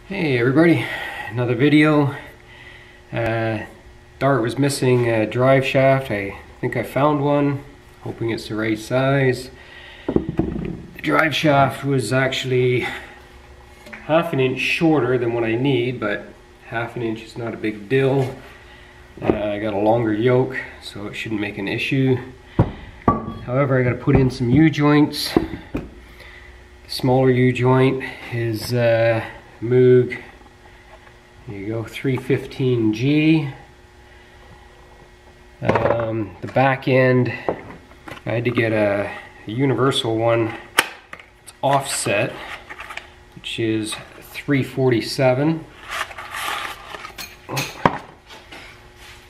Hey everybody, another video. Dart was missing a drive shaft. I think I found one, hoping it's the right size. The drive shaft was actually half an inch shorter than what I need, but half an inch is not a big deal. I got a longer yoke, so it shouldn't make an issue. However, I got to put in some U-joints. The smaller U-joint is Moog, there you go, 315G. The back end, I had to get a universal one. It's offset, which is 347.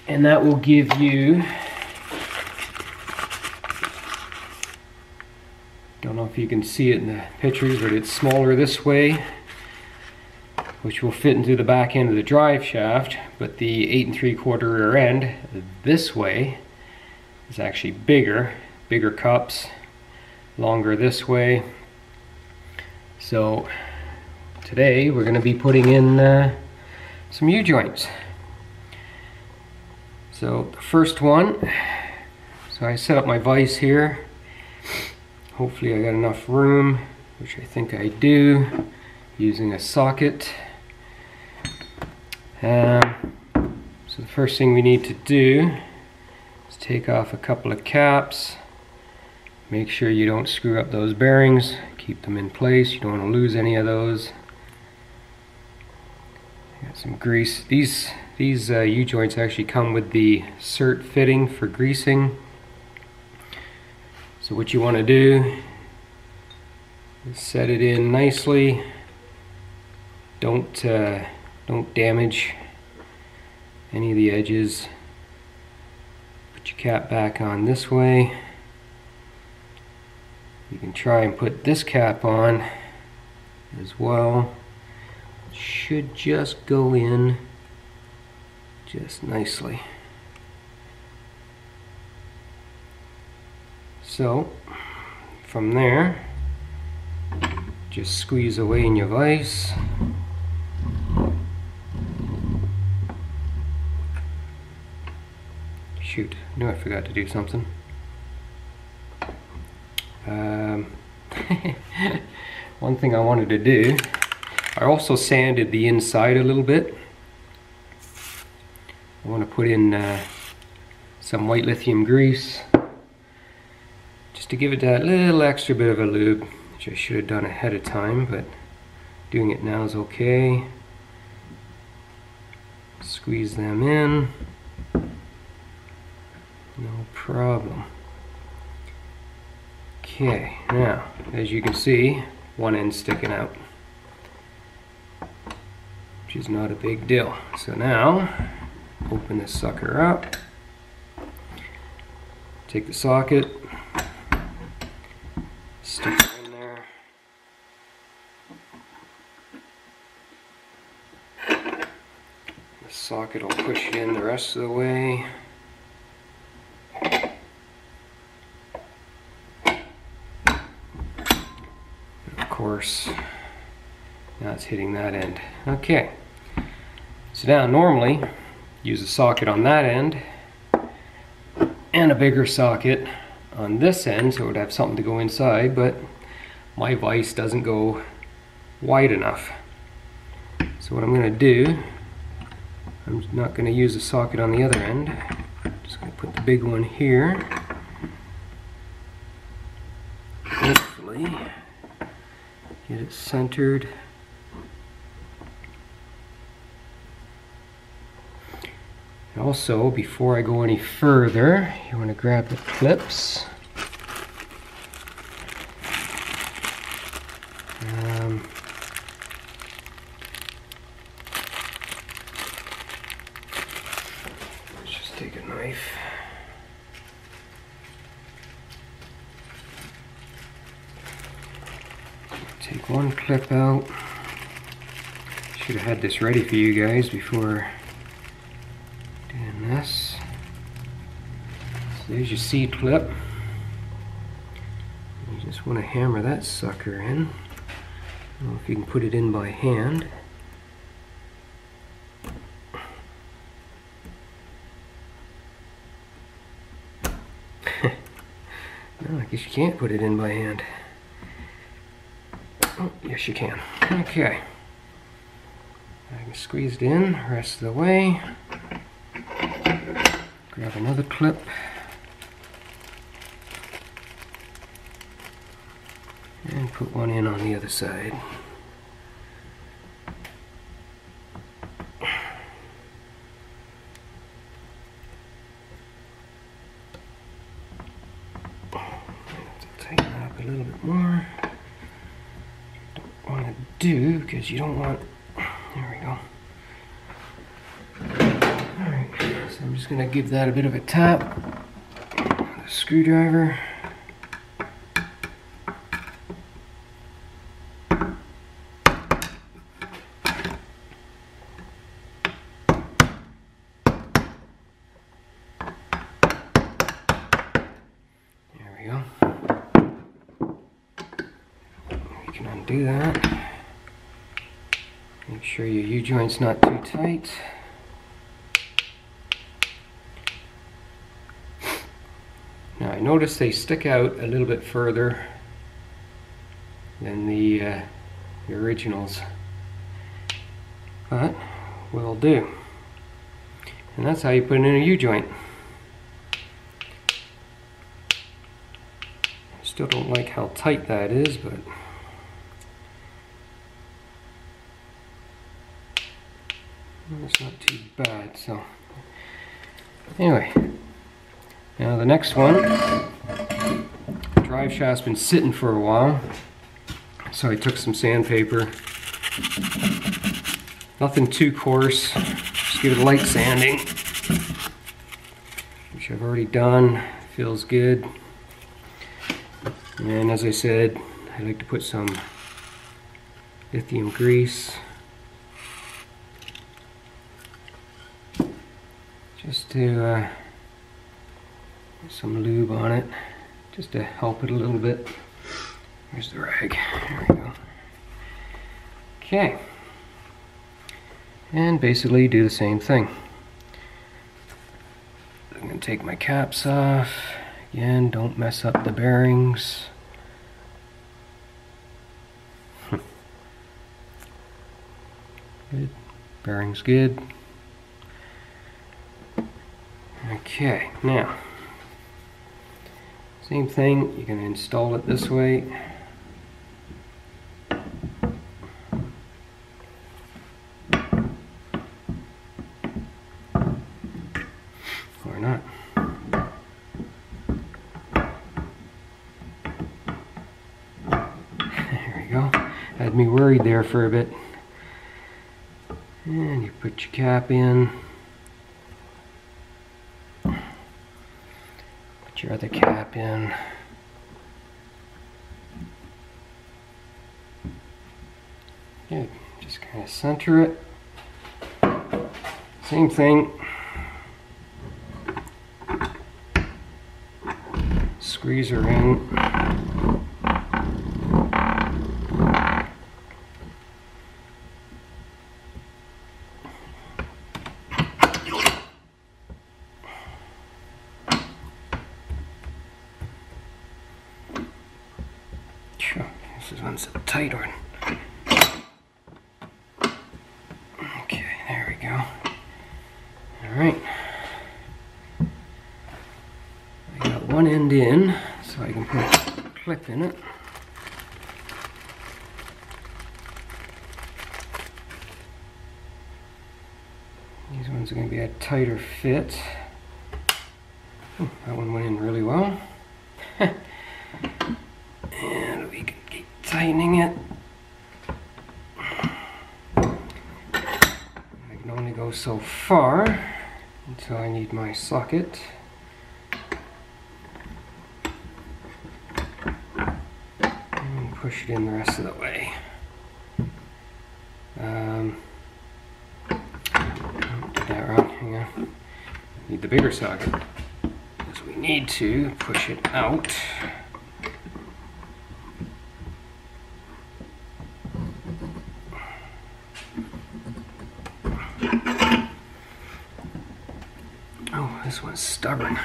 And that will give you, don't know if you can see it in the pictures, but it's smaller this way, which will fit into the back end of the drive shaft, but the 8 3/4 rear end this way is actually bigger cups, longer this way. So today we're going to be putting in some U-joints. So the first one, so I set up my vise here. Hopefully I got enough room, which I think I do, using a socket. So the first thing we need to do is take off a couple of caps. Make sure you don't screw up those bearings. Keep them in place. You don't want to lose any of those. Got some grease. These U-joints actually come with the cert fitting for greasing. So what you want to do is set it in nicely. Don't damage any of the edges. Put your cap back on this way. You can try and put this cap on as well. It should just go in just nicely. So from there, just squeeze away in your vise. Shoot, no, I forgot to do something. One thing I wanted to do, I also sanded the inside a little bit. I want to put in some white lithium grease just to give it that little extra bit of a lube, which I should have done ahead of time, but doing it now is okay. Squeeze them in. No problem. Okay, now, as you can see, one end's sticking out, which is not a big deal. So now, open this sucker up, take the socket, stick it in there, the socket will push it in the rest of the way. Of course, now it's hitting that end. Okay, so now normally use a socket on that end and a bigger socket on this end, so it would have something to go inside, but my vise doesn't go wide enough. So what I'm going to do, I'm not going to use a socket on the other end. I'm just going to put the big one here. Hopefully get it centered. Also, before I go any further, you want to grab the clips. Let's just take a knife. Take one clip out. Should have had this ready for you guys before doing this. So there's your seed clip. You just want to hammer that sucker in. I don't know if you can put it in by hand. guess you can't put it in by hand. Oh, yes you can. Okay. I can squeeze it in the rest of the way. Grab another clip. And put one in on the other side. Tighten that up a little bit more. Don't want to do because you don't want. There we go. Alright, so I'm just going to give that a bit of a tap with a screwdriver. There we go. You can undo that. Make sure your U-joint's not too tight. Now I notice they stick out a little bit further than the originals, but will do. And that's how you put it in a U-joint. Still don't like how tight that is, but it's not too bad. So anyway, now the next one, the drive shaft's been sitting for a while, so I took some sandpaper, nothing too coarse, just give it a light sanding, which I've already done. Feels good. And as I said, I like to put some lithium grease just to put some lube on it, just to help it a little bit. Here's the rag. There we go. Okay. And basically do the same thing. I'm going to take my caps off. Again, don't mess up the bearings. Good. Bearings good. Okay, now, same thing, you're going to install it this way. Or not. There we go. Had me worried there for a bit. And you put your cap in. Put your other cap in. Good. Just kind of center it. Same thing. Squeeze her in. This one's a tight one. Okay, there we go. Alright. I got one end in, so I can put a clip in it. These ones are going to be a tighter fit. Oh, that one went in really well. And we can keep tightening it. I can only go so far until I need my socket. And push it in the rest of the way. Did that wrong, hang on. Need the bigger socket. Because we need to push it out. Oh, this one's stubborn.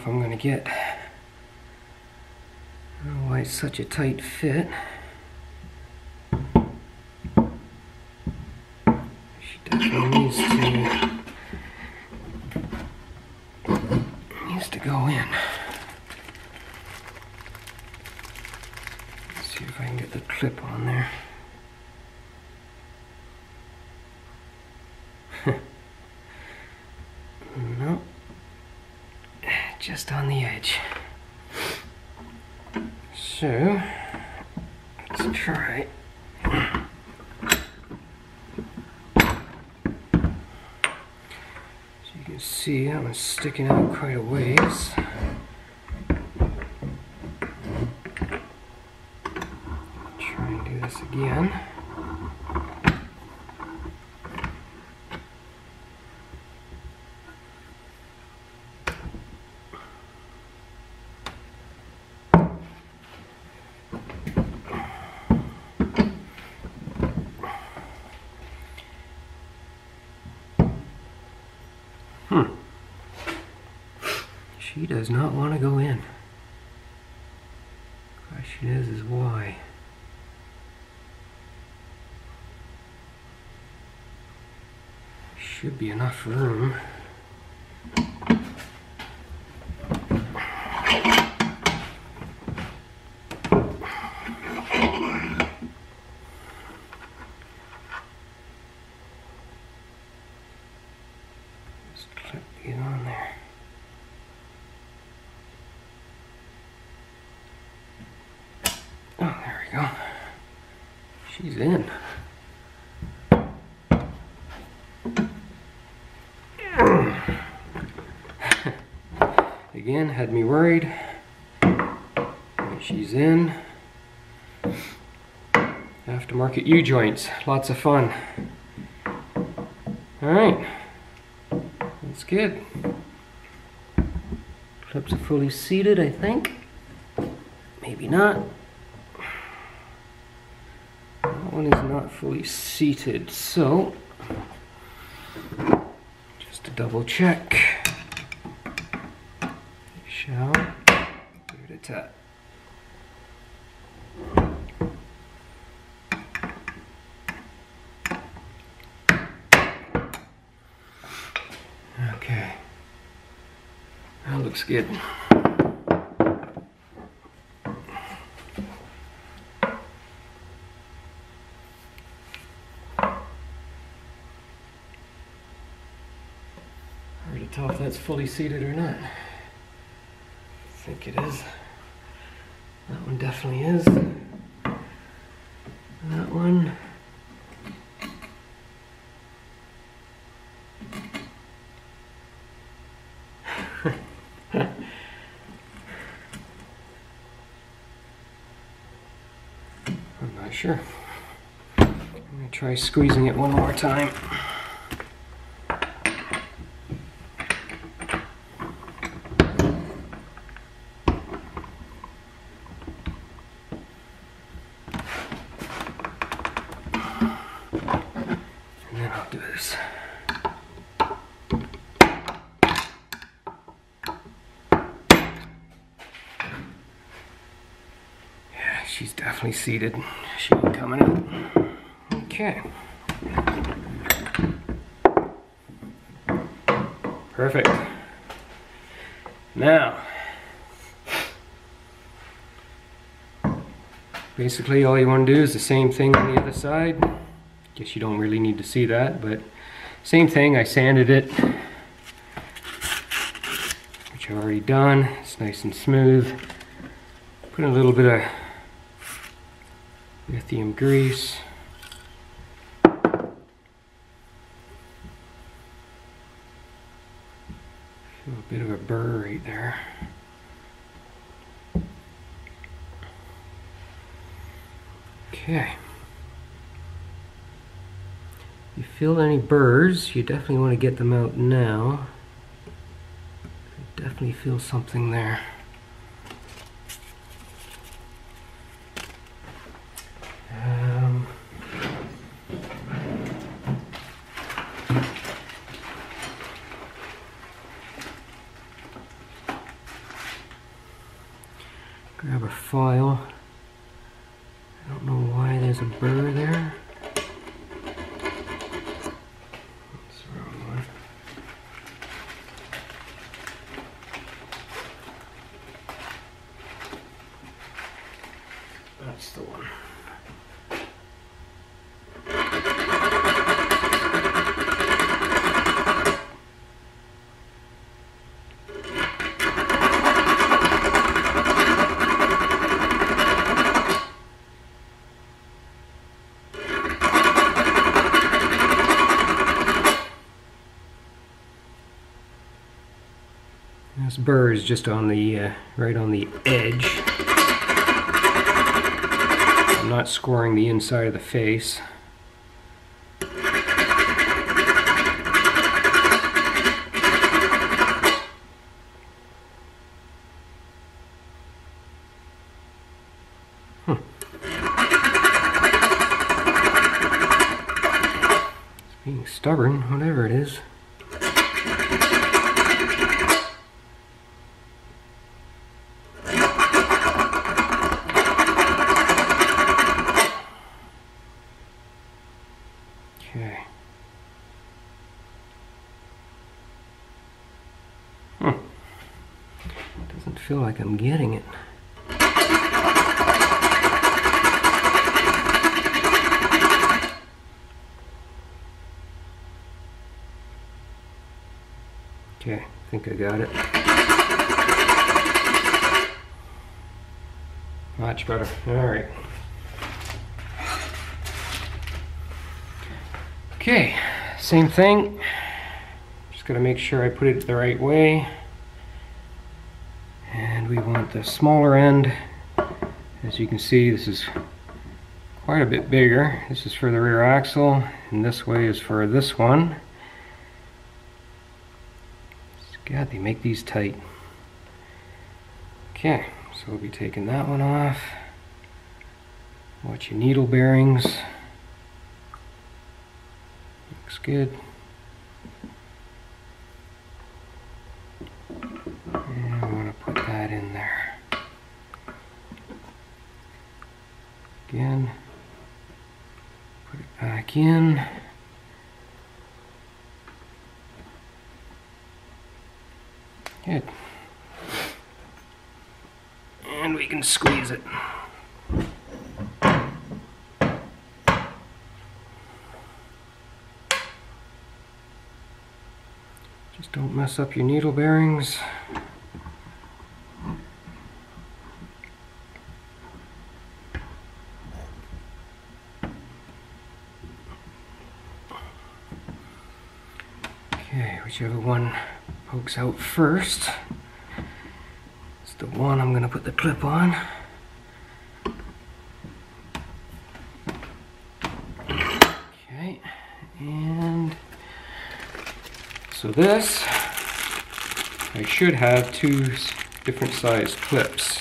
if I'm gonna get. I don't know why it's such a tight fit. She definitely needs to go in. Let's see if I can get the clip on there. No, just on the edge. So, let's try. So you can see I'm sticking out quite a ways. Try and do this again. She does not want to go in. Question is why. Should be enough room. Just clip it on there. Oh, there we go. She's in. Again, had me worried. She's in. Aftermarket U-joints. Lots of fun. Alright. That's good. Clips are fully seated, I think. Maybe not. That one is not fully seated, so just to double check, we shall give it a tap. Okay, that looks good. Hard to tell if that's fully seated or not. I think it is. That one definitely is. That one. I'm not sure. I'm going to try squeezing it one more time. And then I'll do this. She's definitely seated. She ain't coming out. Okay. Perfect. Now, basically all you want to do is the same thing on the other side. Guess you don't really need to see that, but same thing. I sanded it, which I've already done. It's nice and smooth. Put a little bit of lithium grease. Feel a bit of a burr right there. Okay. If you feel any burrs, you definitely want to get them out now. I definitely feel something there. grab a file. I don't know why there's a burr there. That's the wrong one. That's the one. This burr is just on the right on the edge. I'm not scoring the inside of the face. It's being stubborn, whatever it is. Okay. Doesn't feel like I'm getting it. Okay, I think I got it. Much better. All right. Okay, same thing. Just gotta make sure I put it the right way. And we want the smaller end. As you can see, this is quite a bit bigger. This is for the rear axle, and this way is for this one. God, they make these tight. Okay, so we'll be taking that one off. Watch your needle bearings. Looks good. And I want to put that in there. Again, put it back in. Good. And we can squeeze it. Just don't mess up your needle bearings. Okay, whichever one pokes out first. It's the one I'm going to put the clip on. Okay, and so this, I should have two different size clips.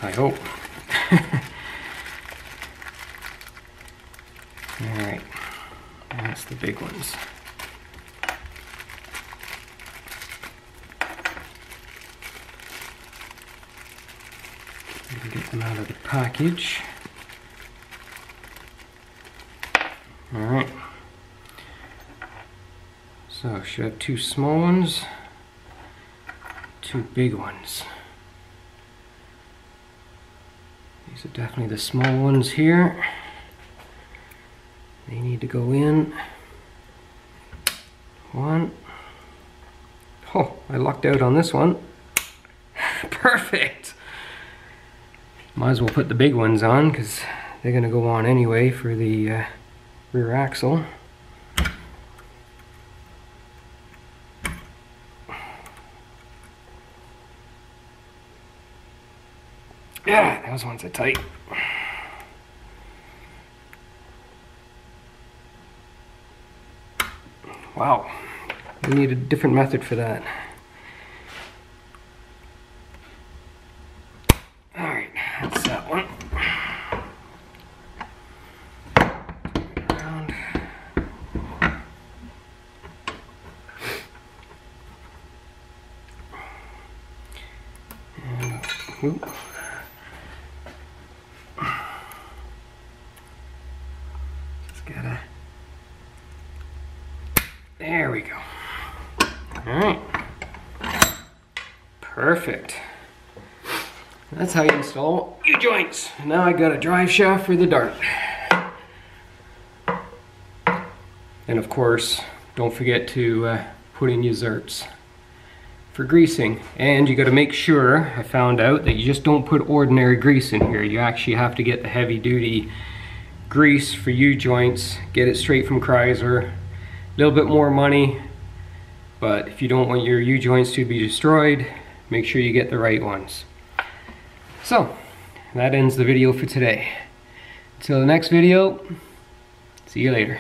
I hope. Alright, that's the big ones. You can get them out of the package. Alright. So, should have two small ones, two big ones. These are definitely the small ones here. They need to go in. One. Oh, I lucked out on this one. Perfect! Might as well put the big ones on because they're going to go on anyway for the rear axle. Yeah, those ones are tight. Wow, we need a different method for that. Alright, that's that one. Oop. Just gotta. There we go. All right. Perfect. That's how you install U-joints. Now I got a drive shaft for the dart. And of course, don't forget to put in your zerts for greasing. And you got to make sure, I found out, that you just don't put ordinary grease in here. You actually have to get the heavy duty grease for U-joints. Get it straight from Chrysler. A little bit more money, but if you don't want your U-joints to be destroyed, make sure you get the right ones. So, that ends the video for today. Until the next video, see you later.